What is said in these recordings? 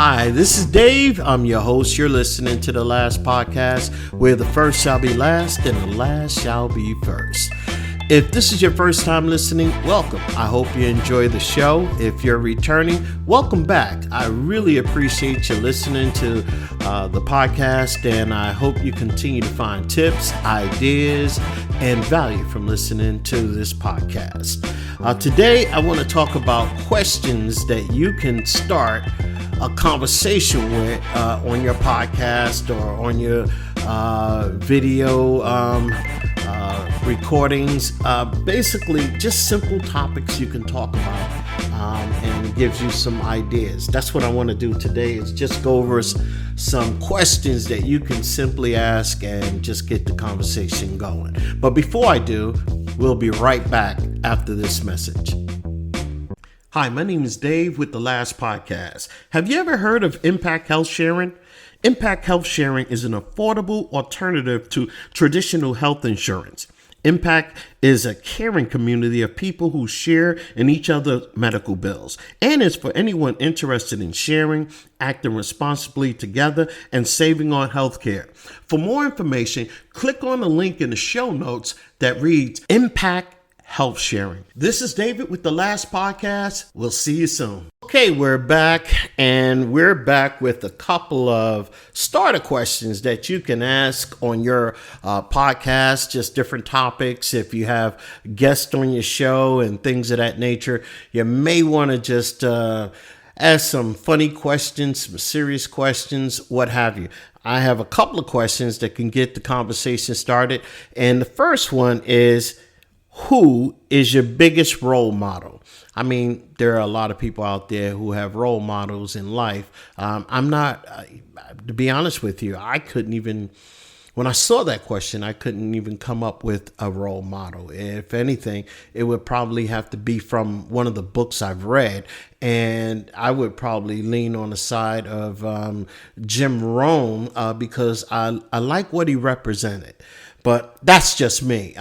Hi, this is Dave. I'm your host. You're listening to The Last Podcast, where the first shall be last and the last shall be first. If this is your first time listening, welcome. I hope you enjoy the show. If you're returning, welcome back. I really appreciate you listening to the podcast, and I hope you continue to find tips, ideas, and value from listening to this podcast. Today, I want to talk about questions that you can start a conversation with on your podcast or on your video recordings. Basically, just simple topics you can talk about and gives you some ideas. That's what I want to do today, is just go over some questions that you can simply ask and just get the conversation going. But before I do, we'll be right back after this message. Hi, my name is Dave with The Last Podcast. Have you ever heard of Impact Health Sharing? Impact Health Sharing is an affordable alternative to traditional health insurance. Impact is a caring community of people who share in each other's medical bills, and is for anyone interested in sharing, acting responsibly together, and saving on healthcare. For more information, click on the link in the show notes that reads Impact Health Sharing. This is David with The Last Podcast. We'll see you soon. Okay, we're back, and we're back with a couple of starter questions that you can ask on your podcast, just different topics. If you have guests on your show and things of that nature, you may want to just ask some funny questions, some serious questions, what have you. I have a couple of questions that can get the conversation started, and the first one is, who is your biggest role model? I mean, there are a lot of people out there who have role models in life. I'm not, to be honest with you, I couldn't even, when I saw that question, I couldn't even come up with a role model. If anything, it would probably have to be from one of the books I've read. And I would probably lean on the side of Jim Rohn because I like what he represented. But that's just me.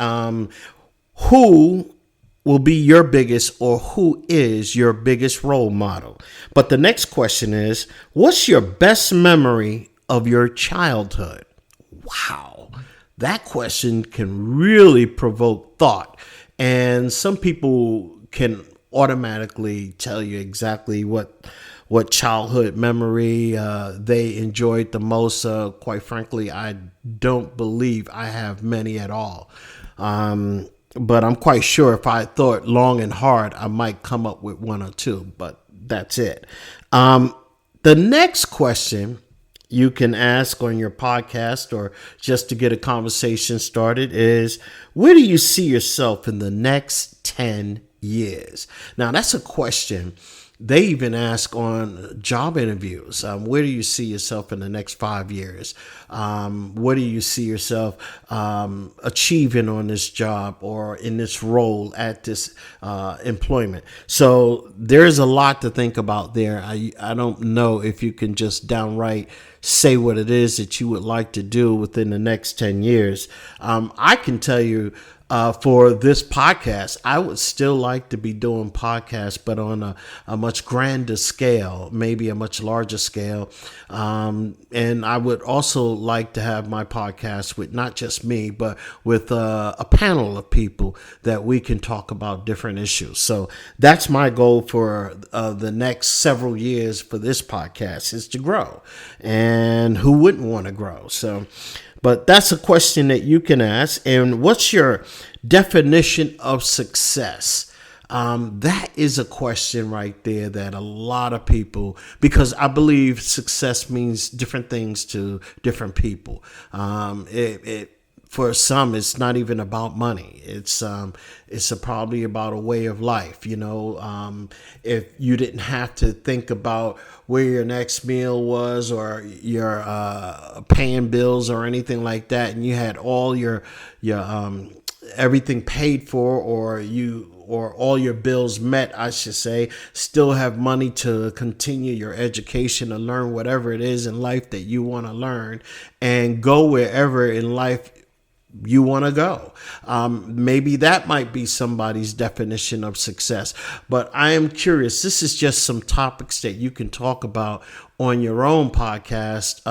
Who will be your biggest, or who is your biggest role model? But the next question is, what's your best memory of your childhood? Wow, that question can really provoke thought. And some people can automatically tell you exactly what childhood memory they enjoyed the most. Quite frankly, I don't believe I have many at all. But I'm quite sure if I thought long and hard, I might come up with one or two, but that's it. The next question you can ask on your podcast, or just to get a conversation started, is, where do you see yourself in the next 10 years? Now, that's a question they even ask on job interviews. Where do you see yourself in the next 5 years? What do you see yourself achieving on this job or in this role at this employment? So there's a lot to think about there. I don't know if you can just downright say what it is that you would like to do within the next 10 years. I can tell you, for this podcast, I would still like to be doing podcasts, but on a much grander scale, maybe a much larger scale. And I would also like to have my podcast with not just me, but with a panel of people that we can talk about different issues. So that's my goal for the next several years for this podcast, is to grow. And who wouldn't want to grow? But that's a question that you can ask. And what's your definition of success? That is a question right there that a lot of people, because I believe success means different things to different people. For some, it's not even about money. It's probably about a way of life. If you didn't have to think about where your next meal was, or your paying bills or anything like that, and you had all your everything paid for, or all your bills met, I should say, still have money to continue your education and learn whatever it is in life that you want to learn, and go wherever in life you want to go. Maybe that might be somebody's definition of success. But I am curious. This is just some topics that you can talk about on your own podcast.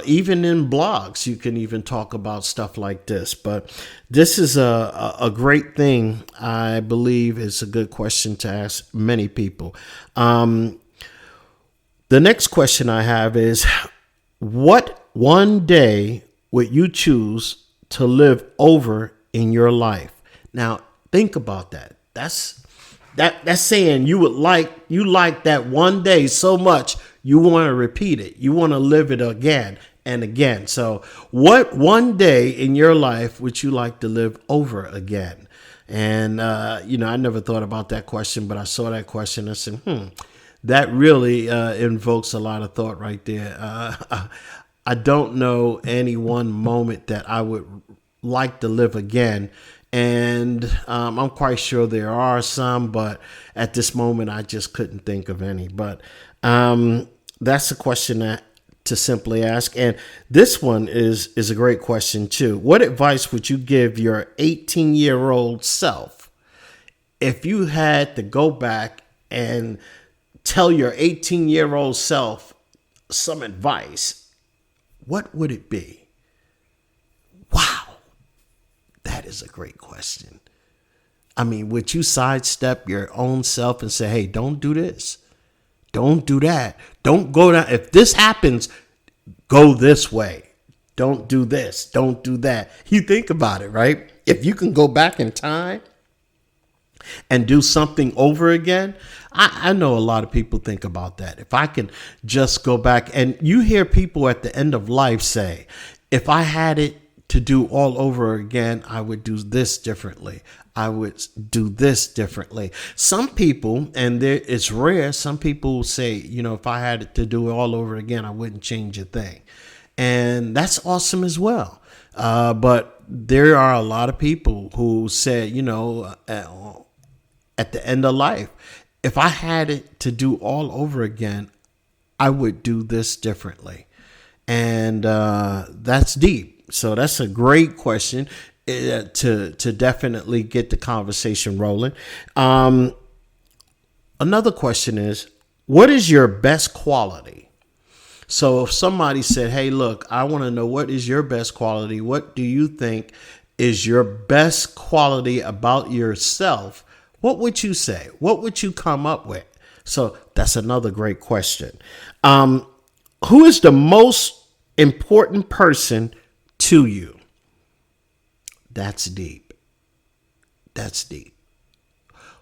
Even in blogs, you can even talk about stuff like this. But this is a great thing. I believe is a good question to ask many people. The next question I have is, what one day would you choose to live over in your life? Now, think about that. That's saying you like that one day so much you want to repeat it. You want to live it again and again. So, what one day in your life would you like to live over again? And I never thought about that question, but I saw that question and said, that really invokes a lot of thought right there. I don't know any one moment that I would like to live again. And I'm quite sure there are some, but at this moment, I just couldn't think of any. But that's a question to simply ask. And this one is a great question, too. What advice would you give your 18-year-old self if you had to go back and tell your 18-year-old self some advice? What would it be? Wow, that is a great question. I mean, would you sidestep your own self and say, hey, don't do this. Don't do that. Don't go down. If this happens, go this way. Don't do this. Don't do that. You think about it, right? If you can go back in time and do something over again, I know a lot of people think about that. If I can just go back, and you hear people at the end of life say, if I had it to do all over again, I would do this differently. I would do this differently. Some people, and it's rare, some people say, if I had it to do it all over again, I wouldn't change a thing. And that's awesome as well. But there are a lot of people who say, at the end of life, if I had it to do all over again, I would do this differently. And that's deep. So that's a great question to definitely get the conversation rolling. Another question is, what is your best quality? So if somebody said, hey, look, I want to know what is your best quality. What do you think is your best quality about yourself? What would you say? What would you come up with? So that's another great question. Who is the most important person to you? That's deep. That's deep.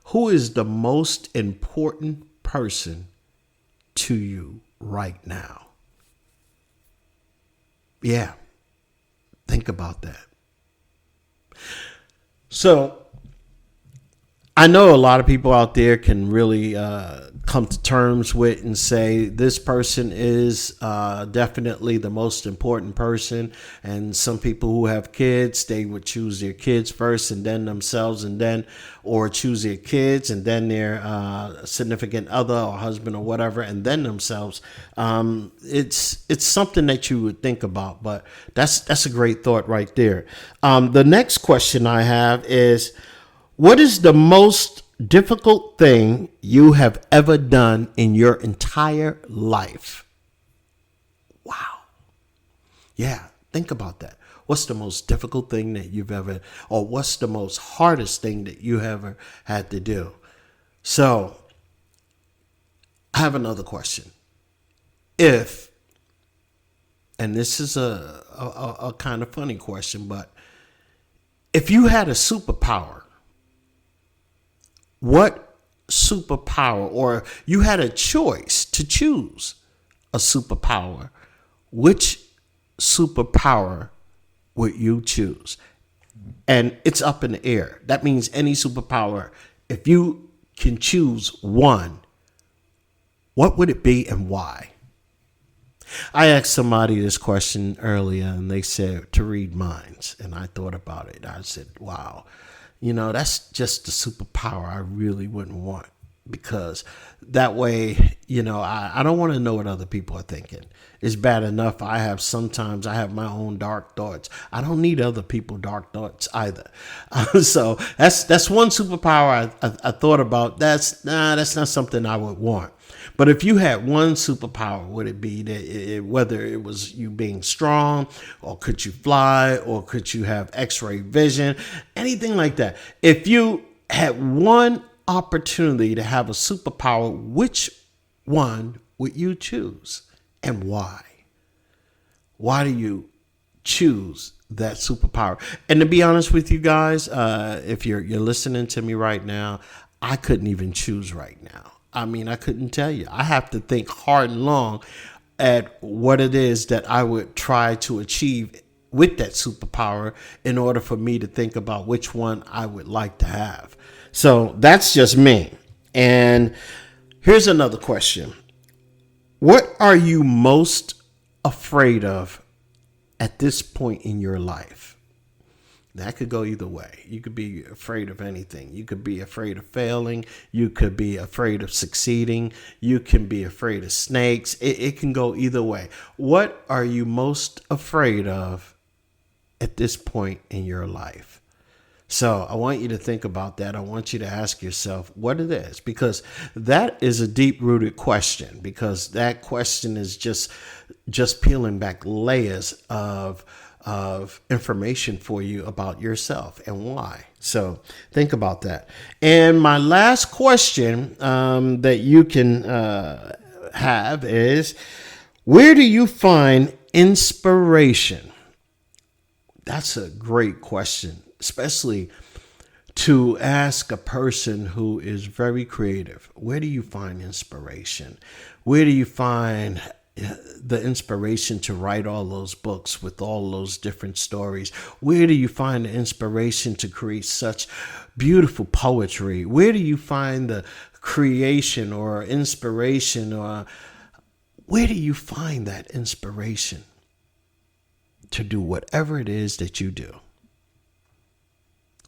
Who is the most important person to you right now? Yeah. Think about that. So I know a lot of people out there can really come to terms with and say this person is definitely the most important person. And some people who have kids, they would choose their kids first and then themselves, and then, or choose their kids and then their significant other or husband or whatever, and then themselves. It's something that you would think about, but that's a great thought right there. The next question I have is, what is the most difficult thing you have ever done in your entire life? Wow. Yeah, think about that. What's the most difficult thing that you've ever, or what's the most hardest thing that you ever had to do? So, I have another question. If, and this is a kind of funny question, but if you had a superpower, what superpower, or you had a choice to choose a superpower, which superpower would you choose? And it's up in the air. That means any superpower. If you can choose one, what would it be and why? I asked somebody this question earlier and they said to read minds. And I thought about it. I said, wow. That's just the superpower I really wouldn't want because that way, I don't want to know what other people are thinking. It's bad enough sometimes I have my own dark thoughts. I don't need other people's dark thoughts either. So that's one superpower I thought about. That's not something I would want. But if you had one superpower, would it be that whether it was you being strong, or could you fly, or could you have X-ray vision, anything like that? If you had one opportunity to have a superpower, which one would you choose and why? Why do you choose that superpower? And to be honest with you guys, if you're listening to me right now, I couldn't even choose right now. I mean, I couldn't tell you. I have to think hard and long at what it is that I would try to achieve with that superpower in order for me to think about which one I would like to have. So that's just me. And here's another question. What are you most afraid of at this point in your life? That could go either way. You could be afraid of anything. You could be afraid of failing. You could be afraid of succeeding. You can be afraid of snakes. It can go either way. What are you most afraid of at this point in your life? So I want you to think about that. I want you to ask yourself what it is, because that is a deep-rooted question, because that question is just peeling back layers of information for you about yourself and why. So think about that. And my last question that you can have is, where do you find inspiration? That's a great question, especially to ask a person who is very creative. Where do you find inspiration? Where do you find the inspiration to write all those books with all those different stories? Where do you find the inspiration to create such beautiful poetry? Where do you find the creation or inspiration, or where do you find that inspiration to do whatever it is that you do?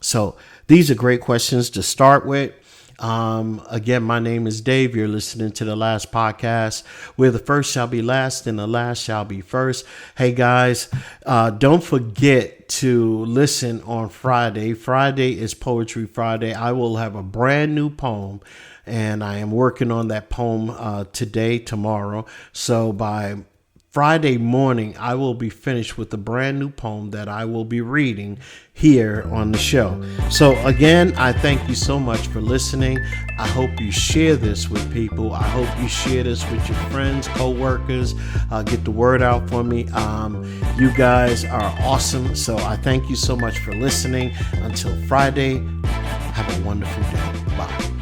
So these are great questions to start with. Again, my name is Dave. You're listening to The Last Podcast, where the first shall be last and the last shall be first. Hey guys, don't forget to listen on Friday. Friday is Poetry Friday. I will have a brand new poem, and I am working on that poem tomorrow. So by Friday morning, I will be finished with a brand new poem that I will be reading here on the show. So again, I thank you so much for listening. I hope you share this with people. I hope you share this with your friends, co-workers. Get the word out for me. You guys are awesome. So I thank you so much for listening. Until Friday, have a wonderful day. Bye.